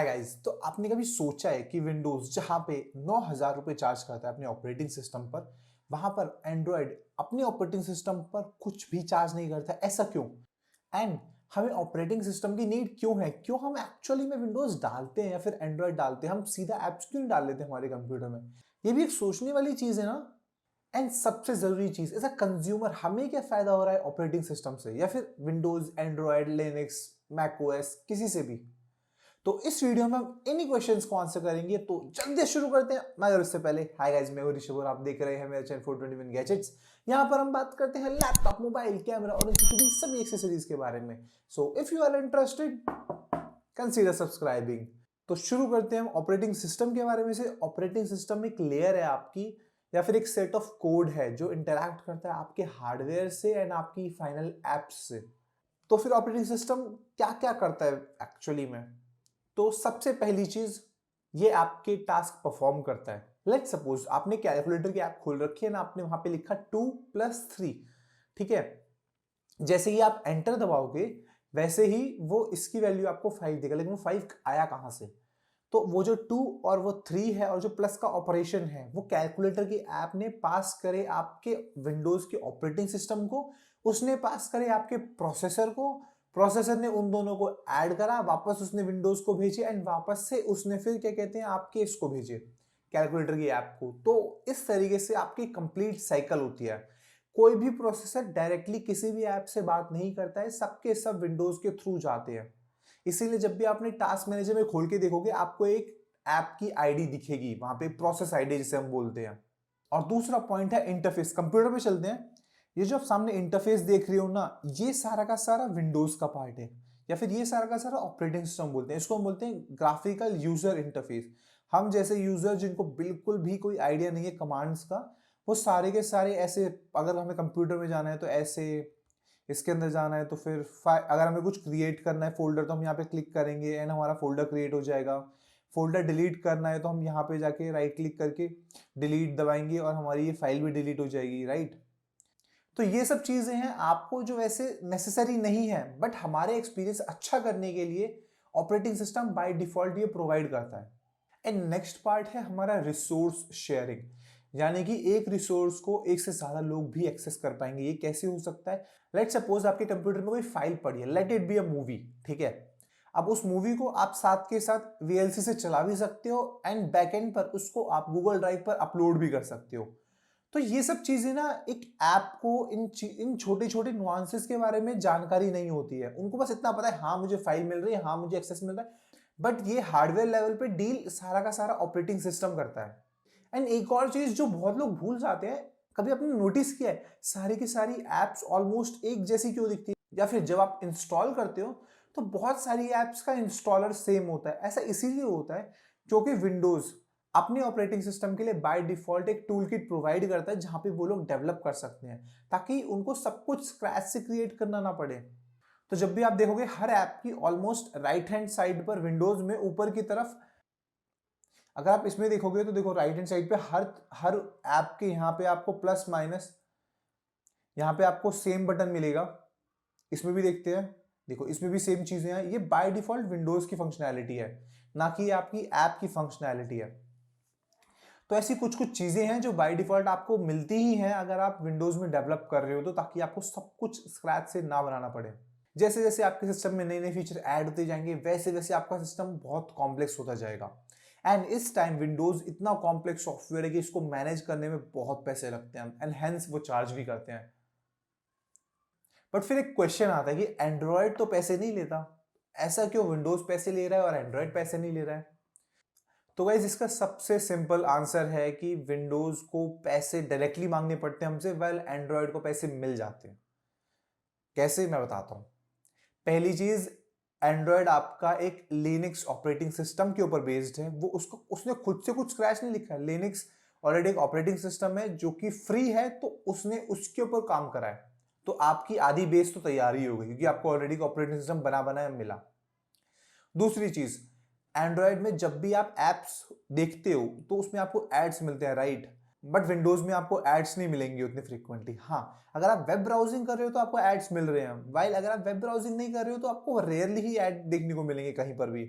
Hi guys, तो आपने कभी सोचा है कि विंडोज जहां पे 9,000 रुपए चार्ज करता है अपने ऑपरेटिंग सिस्टम पर, वहां पर एंड्रॉयड अपने ऑपरेटिंग सिस्टम पर कुछ भी चार्ज नहीं करता? ऐसा क्यों? एंड हमें ऑपरेटिंग सिस्टम की नीड क्यों है? क्यों हम एक्चुअली में विंडोज डालते हैं या फिर एंड्रॉयड डालते हैं? हम सीधा एप्स क्यों नहीं डाल लेते हमारे कंप्यूटर में? ये भी एक सोचने वाली चीज है ना। एंड सबसे जरूरी चीज, एज अ कंज्यूमर हमें क्या फायदा हो रहा है ऑपरेटिंग सिस्टम से या फिर विंडोज, एंड्रॉयड, लिनक्स, मैकओएस, किसी से भी? तो इस वीडियो में हम इन्हीं क्वेश्चंस को आंसर करेंगे। तो जल्दी शुरू करते हैं। मगर उससे पहले, हाय गाइस, मैं हूं ऋषभ और आप देख रहे हैं मेरा चैनल 421 गैजेट्स। यहां पर हम बात करते हैं लैपटॉप, मोबाइल, कैमरा और इनकी सभी एक्सेसरीज के बारे में। So if you are interested, consider subscribing. तो शुरू करते हैं हम ऑपरेटिंग सिस्टम के बारे में से। ऑपरेटिंग सिस्टम एक लेयर है आपकी, या फिर एक सेट ऑफ कोड है जो इंटरैक्ट करता है आपके हार्डवेयर से एंड आपकी फाइनल एप्स से। तो फिर ऑपरेटिंग सिस्टम क्या क्या करता है एक्चुअली में? तो सबसे पहली चीज, ये आपके टास्क परफॉर्म करता है। लेट्स सपोज आपने कैलकुलेटर की ऐप खोल रखी है ना, आपने वहां पे लिखा 2+3, ठीक है। जैसे ही आप एंटर दबाओगे वैसे ही वो इसकी वैल्यू आपको 5 देगा, लेकिन वो 5 आया कहां से? तो वो जो 2 और वो 3 है और जो प्लस का ऑपरेशन है, वो कैलकुलेटर की ऐप ने पास करे आपके विंडोज के ऑपरेटिंग सिस्टम को, उसने पास करे आपके प्रोसेसर को, प्रोसेसर ने उन दोनों को ऐड करा, वापस उसने विंडोज को भेजे एंड वापस से उसने फिर क्या कहते हैं आपके इसको भेजे, कैलकुलेटर की ऐप को। तो इस तरीके से आपकी कंप्लीट साइकिल होती है। कोई भी प्रोसेसर डायरेक्टली किसी भी ऐप से बात नहीं करता है, सबके सब विंडोज के थ्रू जाते हैं। इसीलिए जब भी आपने टास्क मैनेजर में खोल के देखोगे, आपको एक ऐप की आईडी दिखेगी वहां पे, प्रोसेस आईडी जिसे हम बोलते हैं। और दूसरा पॉइंट है इंटरफेस। कंप्यूटर पे चलते हैं। ये जो आप सामने इंटरफेस देख रहे हो ना, ये सारा का सारा विंडोज का पार्ट है, या फिर ये सारा का सारा ऑपरेटिंग सिस्टम बोलते हैं। इसको हम बोलते हैं ग्राफिकल यूजर इंटरफेस। हम जैसे यूजर जिनको बिल्कुल भी कोई आइडिया नहीं है कमांड्स का, वो सारे के सारे ऐसे, अगर हमें कंप्यूटर में जाना है तो ऐसे, इसके अंदर जाना है तो फिर अगर हमें कुछ क्रिएट करना है फोल्डर, तो हम यहाँ पे क्लिक करेंगे एंड हमारा फोल्डर क्रिएट हो जाएगा। फोल्डर डिलीट करना है तो हम यहाँ पे जाके राइट क्लिक करके डिलीट दबाएंगे और हमारी ये फाइल भी डिलीट हो जाएगी, राइट। तो ये सब चीजें हैं आपको जो वैसे नेसेसरी नहीं है, बट हमारे एक्सपीरियंस अच्छा करने के लिए ऑपरेटिंग सिस्टम बाय डिफॉल्ट ये प्रोवाइड करता है। एंड नेक्स्ट पार्ट है हमारा रिसोर्स शेयरिंग, यानी कि एक रिसोर्स को एक से ज्यादा लोग भी एक्सेस कर पाएंगे। ये कैसे हो सकता है? लेट सपोज आपके कंप्यूटर में कोई फाइल पड़ी है, let it be a movie, ठीक है। अब उस मूवी को आप साथ के साथ वीएलसी से चला भी सकते हो एंड बैकएंड पर उसको आप गूगल ड्राइव पर अपलोड भी कर सकते हो। तो ये सब चीजें ना, एक ऐप को इन छोटे छोटे नुआंसेस के बारे में जानकारी नहीं होती है। उनको बस इतना पता है, हाँ मुझे फाइल मिल रही है, हाँ मुझे एक्सेस मिल रहा है, बट ये हार्डवेयर लेवल पे डील सारा का सारा ऑपरेटिंग सिस्टम करता है। एंड एक और चीज जो बहुत लोग भूल जाते हैं, कभी आपने नोटिस किया है सारी की सारी एप्स ऑलमोस्ट एक जैसी क्यों दिखती है? या फिर जब आप इंस्टॉल करते हो तो बहुत सारी एप्स का इंस्टॉलर सेम होता है। ऐसा इसीलिए होता है क्योंकि विंडोज अपने ऑपरेटिंग सिस्टम के लिए बाय डिफॉल्ट एक टूल किट प्रोवाइड करता है, जहां पे वो लोग डेवलप कर सकते हैं, ताकि उनको सब कुछ स्क्रैच से क्रिएट करना ना पड़े। तो जब भी आप देखोगे हर ऐप की ऑलमोस्ट राइट हैंड साइड पर विंडोज में ऊपर की तरफ, अगर आप इसमें देखोगे तो देखो राइट हैंड साइड पे हर हर ऐप के यहाँ पे आपको प्लस माइनस, यहाँ पे आपको सेम बटन मिलेगा। इसमें भी देखते हैं, देखो इसमें भी सेम चीजें हैं। ये बाय डिफॉल्ट विंडोज की फंक्शनैलिटी है, ना कि आपकी ऐप की फंक्शनैलिटी है। तो ऐसी कुछ कुछ चीजें हैं जो बाय डिफॉल्ट आपको मिलती ही हैं अगर आप विंडोज में डेवलप कर रहे हो, तो ताकि आपको सब कुछ स्क्रैच से ना बनाना पड़े। जैसे जैसे आपके सिस्टम में नए नए फीचर ऐड होते जाएंगे, वैसे वैसे आपका सिस्टम बहुत कॉम्प्लेक्स होता जाएगा। एंड इस टाइम विंडोज इतना कॉम्प्लेक्स सॉफ्टवेयर है कि इसको मैनेज करने में बहुत पैसे लगते हैं एंड हेंस वो चार्ज भी करते हैं। बट फिर एक क्वेश्चन आता है कि एंड्रॉयड तो पैसे नहीं लेता, ऐसा क्यों विंडोज पैसे ले रहा है और एंड्रॉयड पैसे नहीं ले रहा है? तो गाइज इसका सबसे सिंपल आंसर है कि विंडोज को पैसे डायरेक्टली मांगने पड़ते हैं हमसे, वेल एंड्रॉयड को पैसे मिल जाते हैं। कैसे, मैं बताता हूं। पहली चीज, एंड्रॉयड आपका एक लिनक्स ऑपरेटिंग सिस्टम के ऊपर बेस्ड है। वो उसको उसने खुद से कुछ स्क्रैच नहीं लिखा है। लिनक्स ऑलरेडी एक ऑपरेटिंग सिस्टम है जो कि फ्री है, तो उसने उसके ऊपर काम करा है। तो आपकी आधी बेस तो तैयार ही होगी, क्योंकि आपको ऑलरेडी ऑपरेटिंग सिस्टम बना बनाया मिला। दूसरी चीज, एंड्रॉयड में जब भी आप एप्स देखते हो तो उसमें आपको एड्स मिलते हैं, राइट। बट विंडोज में आपको एड्स नहीं मिलेंगे उतनी फ्रीक्वेंटली। हाँ, अगर आप वेब ब्राउजिंग कर रहे हो तो आपको एड्स मिल रहे हैं, वाइल अगर आप वेब ब्राउजिंग नहीं कर रहे हो तो आपको रेयरली ही एड देखने को मिलेंगे कहीं पर भी।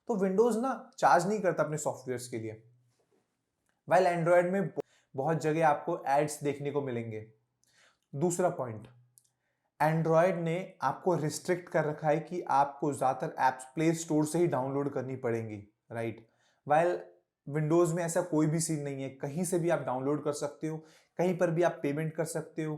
तो विंडोज ना चार्ज नहीं करता अपने सॉफ्टवेयर्स के लिए, वाइल एंड्रॉयड में बहुत जगह आपको एड्स देखने को मिलेंगे। दूसरा पॉइंट, एंड्रॉयड ने आपको रिस्ट्रिक्ट कर रखा है कि आपको ज्यादातर एप्स प्ले स्टोर से ही डाउनलोड करनी पड़ेंगी, राइट। वाइल विंडोज में ऐसा कोई भी सीन नहीं है, कहीं से भी आप डाउनलोड कर सकते हो, कहीं पर भी आप पेमेंट कर सकते हो।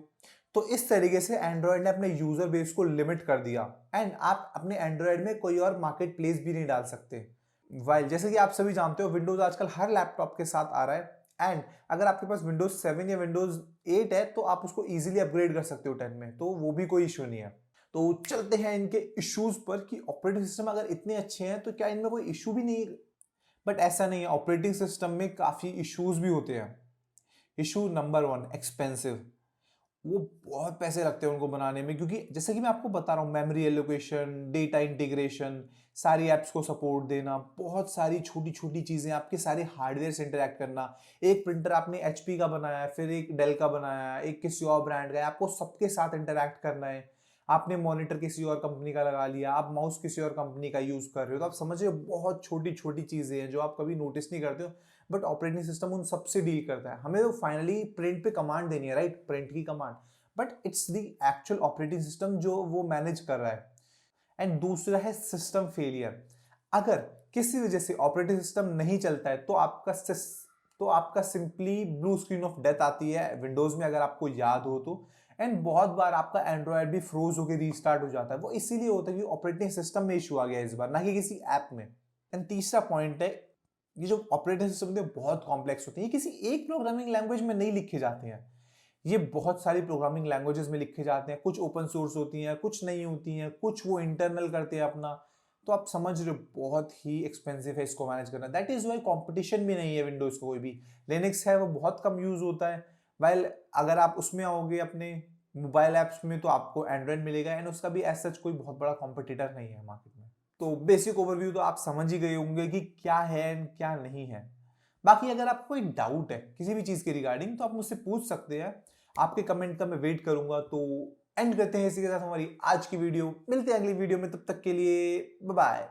तो इस तरीके से एंड्रॉयड ने अपने यूजर बेस को लिमिट कर दिया एंड आप अपने एंड्रॉयड में कोई और मार्केट प्लेस भी नहीं डाल सकते। वाइल जैसे कि आप सभी जानते हो विंडोज आजकल हर लैपटॉप के साथ आ रहा है एंड अगर आपके पास विंडोज 7 या विंडोज 8 है तो आप उसको इजीली अपग्रेड कर सकते हो 10 में, तो वो भी कोई इशू नहीं है। तो चलते हैं इनके इश्यूज पर कि ऑपरेटिंग सिस्टम अगर इतने अच्छे हैं तो क्या इनमें कोई इशू भी नहीं है। बट ऐसा नहीं है, ऑपरेटिंग सिस्टम में काफी इश्यूज भी होते हैं। Issue number 1, expensive. वो बहुत पैसे लगते हैं उनको बनाने में, क्योंकि जैसे कि मैं आपको बता रहा हूँ, मेमोरी एलोकेशन, डेटा इंटीग्रेशन, सारी एप्स को सपोर्ट देना, बहुत सारी छोटी छोटी चीजें, आपके सारे हार्डवेयर से इंटरेक्ट करना। एक प्रिंटर आपने एचपी का बनाया है, फिर एक डेल का बनाया है, एक किसी और ब्रांड का है, आपको सबके साथ इंटरेक्ट करना है। आपने मॉनिटर किसी और कंपनी का लगा लिया, आप माउस किसी और कंपनी का यूज कर रहे हो, तो आप समझ रहे हो बहुत छोटी छोटी चीजें हैं जो आप कभी नोटिस नहीं करते हो, बट ऑपरेटिंग सिस्टम उन सबसे डील करता है। हमें तो फाइनली प्रिंट पे कमांड देनी है, राइट, प्रिंट की command, but it's the actual operating system जो वो मैनेज कर रहा है। एंड दूसरा है सिस्टम फेलियर। अगर किसी वजह से ऑपरेटिंग सिस्टम नहीं चलता है तो आपका simply blue screen of death आती है विंडोज में, अगर आपको याद हो तो। एंड बहुत बार आपका एंड्रॉयड भी फ्रोज होकर रीस्टार्ट हो जाता है। वो इसीलिए होता है कि ऑपरेटिंग सिस्टम में इशू आ गया इस बार, ना कि किसी ऐप में। एंड तीसरा पॉइंट है, ये जो ऑपरेटिंग सिस्टम होते हैं बहुत कॉम्प्लेक्स होते हैं, ये किसी एक प्रोग्रामिंग लैंग्वेज में नहीं लिखे जाते हैं, ये बहुत सारी प्रोग्रामिंग लैंग्वेजेस में लिखे जाते हैं। कुछ ओपन सोर्स होती हैं, कुछ नहीं होती हैं, कुछ वो इंटरनल करते हैं अपना। तो आप समझ रहे हो बहुत ही एक्सपेंसिव है इसको मैनेज करना। दैट इज वाई कंपटीशन भी नहीं है विंडोज को कोई भी। लिनक्स है वो बहुत कम यूज होता है, वाइल अगर आप उसमें आओगे अपने मोबाइल ऐप्स में तो आपको एंड्रॉइड मिलेगा, एंड उसका भी एज सच कोई बहुत बड़ा कॉम्पिटिटर नहीं है मार्केट में। तो बेसिक ओवरव्यू तो आप समझ ही गए होंगे कि क्या है एंड क्या नहीं है। बाकी अगर आपको कोई डाउट है किसी भी चीज के रिगार्डिंग तो आप मुझसे पूछ सकते हैं, आपके कमेंट का मैं वेट करूंगा। तो एंड करते हैं इसी के साथ हमारी आज की वीडियो, मिलते हैं अगली वीडियो में, तब तक के लिए बाय बाय।